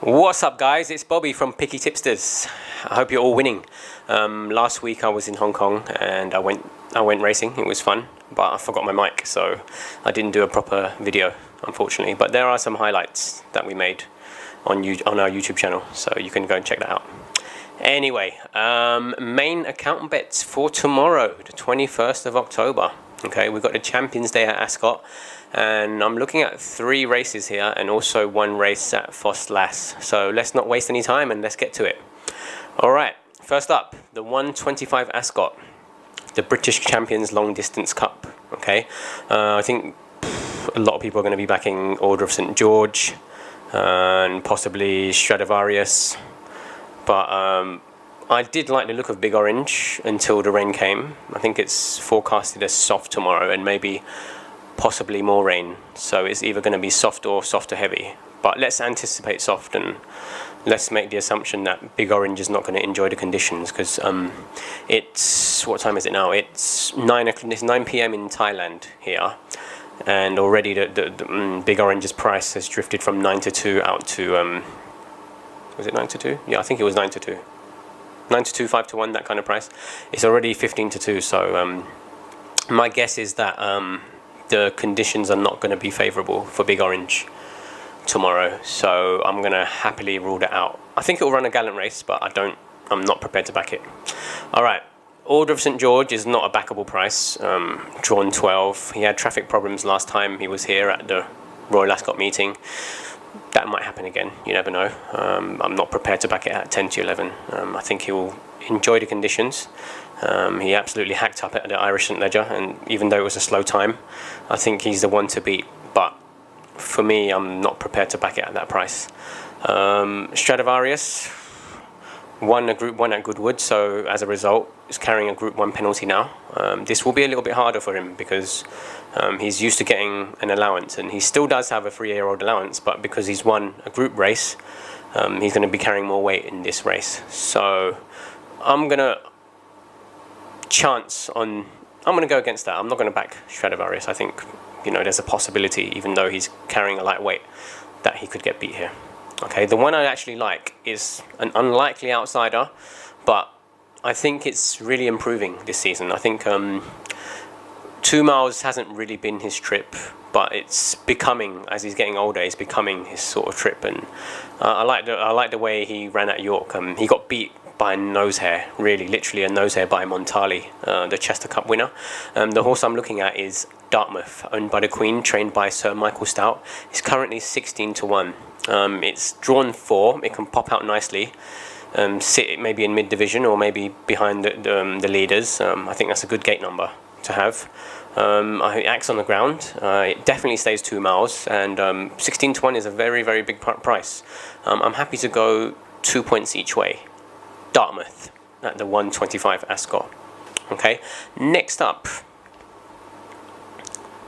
What's up, guys? It's Bobby from Picky Tipsters. I hope you're all winning. Last week I was in Hong Kong and I went racing. It was fun, but I forgot my mic, so I didn't do a proper video, unfortunately. But there are some highlights that we made on our YouTube channel, so you can go and check that out. Anyway, main account bets for tomorrow, the 21st of October. Okay, we've got the Champions Day at Ascot, and I'm looking at 3 races here and also 1 race at Ffos Las. So let's not waste any time and let's get to it. Alright, first up, the 125 Ascot, the British Champions Long Distance Cup. Okay, I think a lot of people are going to be backing Order of St George and possibly Stradivarius, but I did like the look of Big Orange until the rain came. I think it's forecasted as soft tomorrow and maybe possibly more rain. So it's either going to be soft or soft to heavy. But let's anticipate soft and let's make the assumption that Big Orange is not going to enjoy the conditions because it's, what time is it now? It's 9 p.m. in Thailand here. And already the Big Orange's price has drifted from 9 to 2 out to, was it 9 to 2? Yeah, I think it was 9 to 2. 9 to 2, 5 to 1, that kind of price. It's already 15 to 2, so my guess is that the conditions are not going to be favourable for Big Orange tomorrow, so I'm going to happily rule that out. I think it will run a gallant race, but I'm not prepared to back it. Alright, Order of St George is not a backable price, drawn 12. He had traffic problems last time he was here at the Royal Ascot meeting. That might happen again, you never know. I'm not prepared to back it at 10 to 11. I think he will enjoy the conditions. He absolutely hacked up at the Irish St Leger, and even though it was a slow time, I think he's the one to beat. But for me, I'm not prepared to back it at that price. Stradivarius won a Group 1 at Goodwood, so as a result, is carrying a Group 1 penalty now. This will be a little bit harder for him because he's used to getting an allowance, and he still does have a 3-year-old allowance, but because he's won a group race, he's going to be carrying more weight in this race. So I'm going to go against that. I'm not going to back Stradivarius. I think, there's a possibility, even though he's carrying a lightweight, that he could get beat here. Okay, the one I actually like is an unlikely outsider, but I think it's really improving this season. I think 2 miles hasn't really been his trip, but it's becoming, as he's getting older, it's becoming his sort of trip. And I like the way he ran at York. He got beat by a nose hair, really, literally a nose hair by Montali, the Chester Cup winner. The horse I'm looking at is Dartmouth, owned by the Queen, trained by Sir Michael Stout. It's currently 16 to 1. It's drawn 4. It can pop out nicely. Sit maybe in mid-division or maybe behind the leaders. I think that's a good gate number to have. It acts on the ground. It definitely stays 2 miles, and 16 to 1 is a very, very big price. I'm happy to go 2 points each way. Dartmouth at the 125 Ascot. Okay, next up,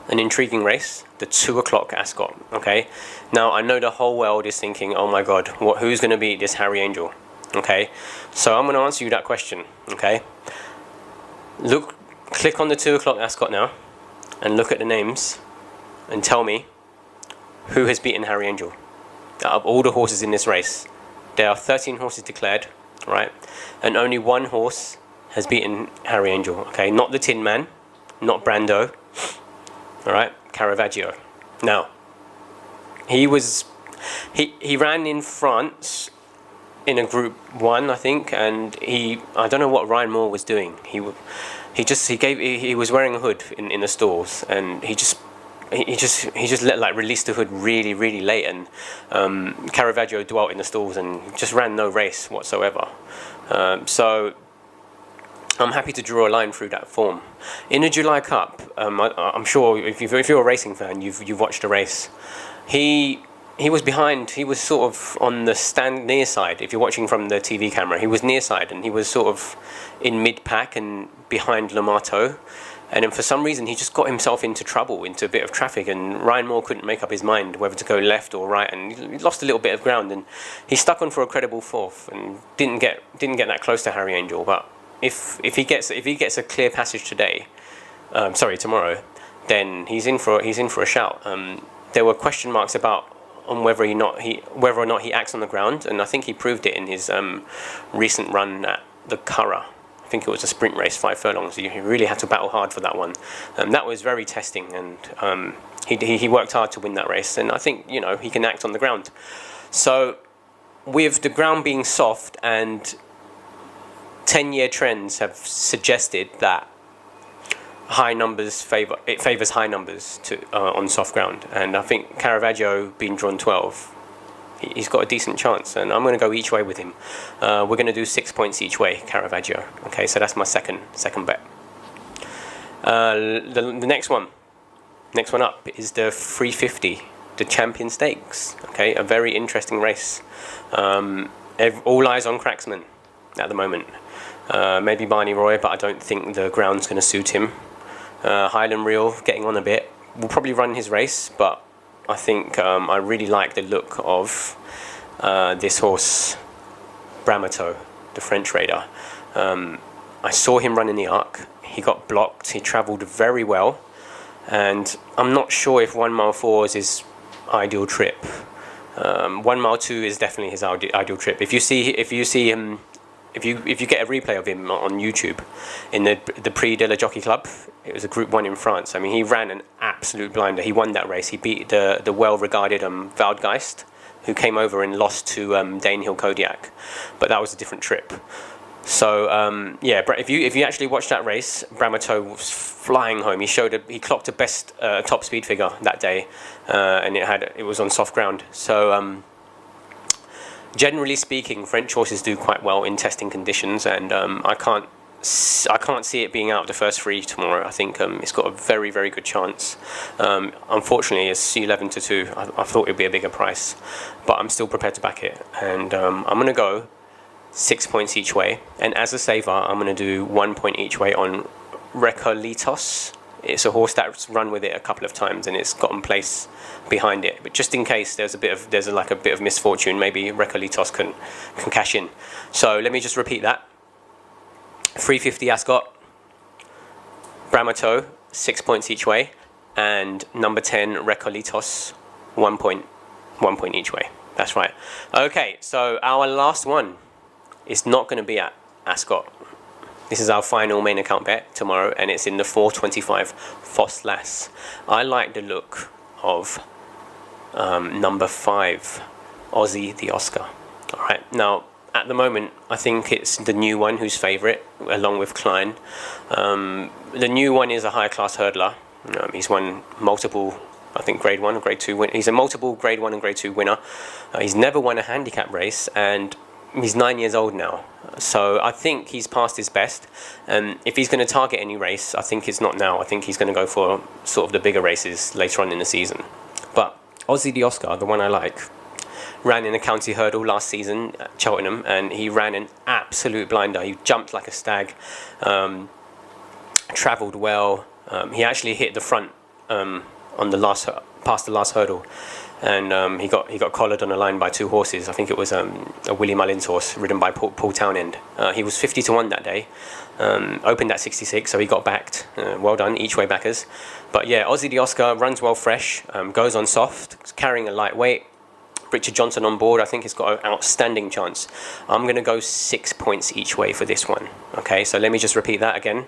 an intriguing race, the 2 o'clock Ascot. Okay, now I know the whole world is thinking, oh my god, who's going to beat this Harry Angel? Okay, so I'm going to answer you that question. Okay, click on the 2 o'clock Ascot now and look at the names and tell me who has beaten Harry Angel out of all the horses in this race. There are 13 horses declared, right, and only 1 horse has beaten Harry Angel. Okay, not the Tin Man, not Brando, all right, Caravaggio. Now, he ran in France in a Group 1, I think, and I don't know what Ryan Moore was doing. He was wearing a hood in the stalls, and he just released the hood really, really late, and Caravaggio dwelt in the stalls and just ran no race whatsoever. So I'm happy to draw a line through that form. In the July Cup, I'm sure if you're a racing fan, you've watched the race. He was behind. He was sort of on the near side. If you're watching from the TV camera, he was near side, and he was sort of in mid pack and behind L'Amato. And then for some reason, he just got himself into trouble, into a bit of traffic, and Ryan Moore couldn't make up his mind whether to go left or right, and he lost a little bit of ground, and he stuck on for a credible 4th, and didn't get that close to Harry Angel. But if he gets a clear passage tomorrow, then he's in for a shout. There were question marks about on whether or not he acts on the ground, and I think he proved it in his recent run at the Curragh. I think it was a sprint race, 5 furlongs. He really had to battle hard for that one. That was very testing, and he worked hard to win that race. And I think he can act on the ground. So with the ground being soft, and 10-year trends have suggested that high numbers favors high numbers on soft ground, and I think Caravaggio being drawn 12. He's got a decent chance, and I'm going to go each way with him. We're going to do 6 points each way, Caravaggio. Okay, so that's my second bet. The next one up is the 350, the Champion Stakes. Okay, a very interesting race. All eyes on Cracksman at the moment. Maybe Barney Roy, but I don't think the ground's going to suit him. Highland Reel getting on a bit. Will probably run his race, but I think I really like the look of this horse, Bramato, the French Raider. I saw him run in the Arc. He got blocked. He travelled very well, and I'm not sure if 1 mile 4 is his ideal trip. 1 mile 2 is definitely his ideal trip. If you see him. If you get a replay of him on YouTube in the Prix de la Jockey Club, it was a Group 1 in France. I mean, he ran an absolute blinder. He won that race. He beat the well-regarded Waldgeist, who came over and lost to Danehill Kodiak, but that was a different trip. So if you actually watch that race, Bramato was flying home. He clocked a best top speed figure that day, and it was on soft ground. So. Generally speaking, French horses do quite well in testing conditions, and I can't see it being out of the first 3 tomorrow. I think it's got a very, very good chance. Unfortunately, it's 11-2. I thought it'd be a bigger price, but I'm still prepared to back it. And I'm going to go 6 points each way. And as a saver, I'm going to do 1 point each way on Recolitos. It's a horse that's run with it a couple of times, and it's gotten place behind it. But just in case there's a bit of misfortune, maybe Recolitos can cash in. So let me just repeat that: 350 Ascot, Bramato 6 points each way, and number 10 Recolitos 1 point each way. That's right. Okay, so our last one is not going to be at Ascot. This is our final main account bet tomorrow, and it's in the 425 Foss Lass. I like the look of number 5, Aussie the Oscar. All right, now at the moment, I think it's the new one who's favourite, along with Klein. The new one is a high class hurdler. He's won multiple, I think, Grade 1 and Grade 2 win. He's a multiple Grade 1 and Grade 2 winner. He's never won a handicap race, and he's 9 years old now, so I think he's past his best. If he's going to target any race, I think it's not now. I think he's going to go for sort of the bigger races later on in the season. But Aussie the Oscar, the one I like, ran in a county hurdle last season at Cheltenham, and he ran an absolute blinder. He jumped like a stag, travelled well. He actually hit the front on past the last hurdle. And he got collared on a line by 2 horses. I think it was a Willie Mullins horse ridden by Paul Townend. He was 50-1 that day. Opened at 66, so he got backed. Well done, each way backers. But yeah, Aussie the Oscar runs well fresh, goes on soft, carrying a lightweight. Richard Johnson on board. I think he's got an outstanding chance. I'm going to go 6 points each way for this one. Okay, so let me just repeat that again.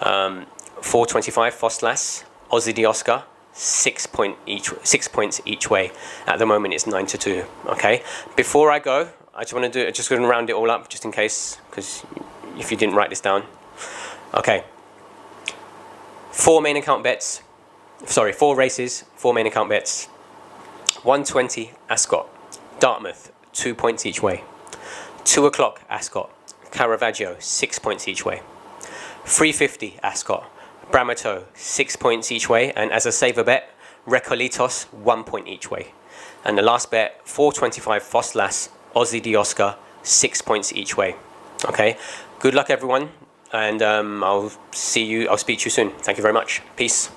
425 Foss Lass, Aussie the Oscar. 6 points each way. At the moment, it's 9-2. Okay. Before I go, I just going to round it all up, just in case, because if you didn't write this down. Okay. 4 main account bets. Sorry, 4 races, 4 main account bets. 120 Ascot, Dartmouth, 2 points each way. 2 o'clock Ascot, Caravaggio, 6 points each way. 350 Ascot, Bramato, 6 points each way, and as a saver bet, Recolitos, 1 point each way. And the last bet, 425 Foss Lass, Aussie the Oscar, 6 points each way. Okay, good luck everyone, and I'll speak to you soon. Thank you very much. Peace.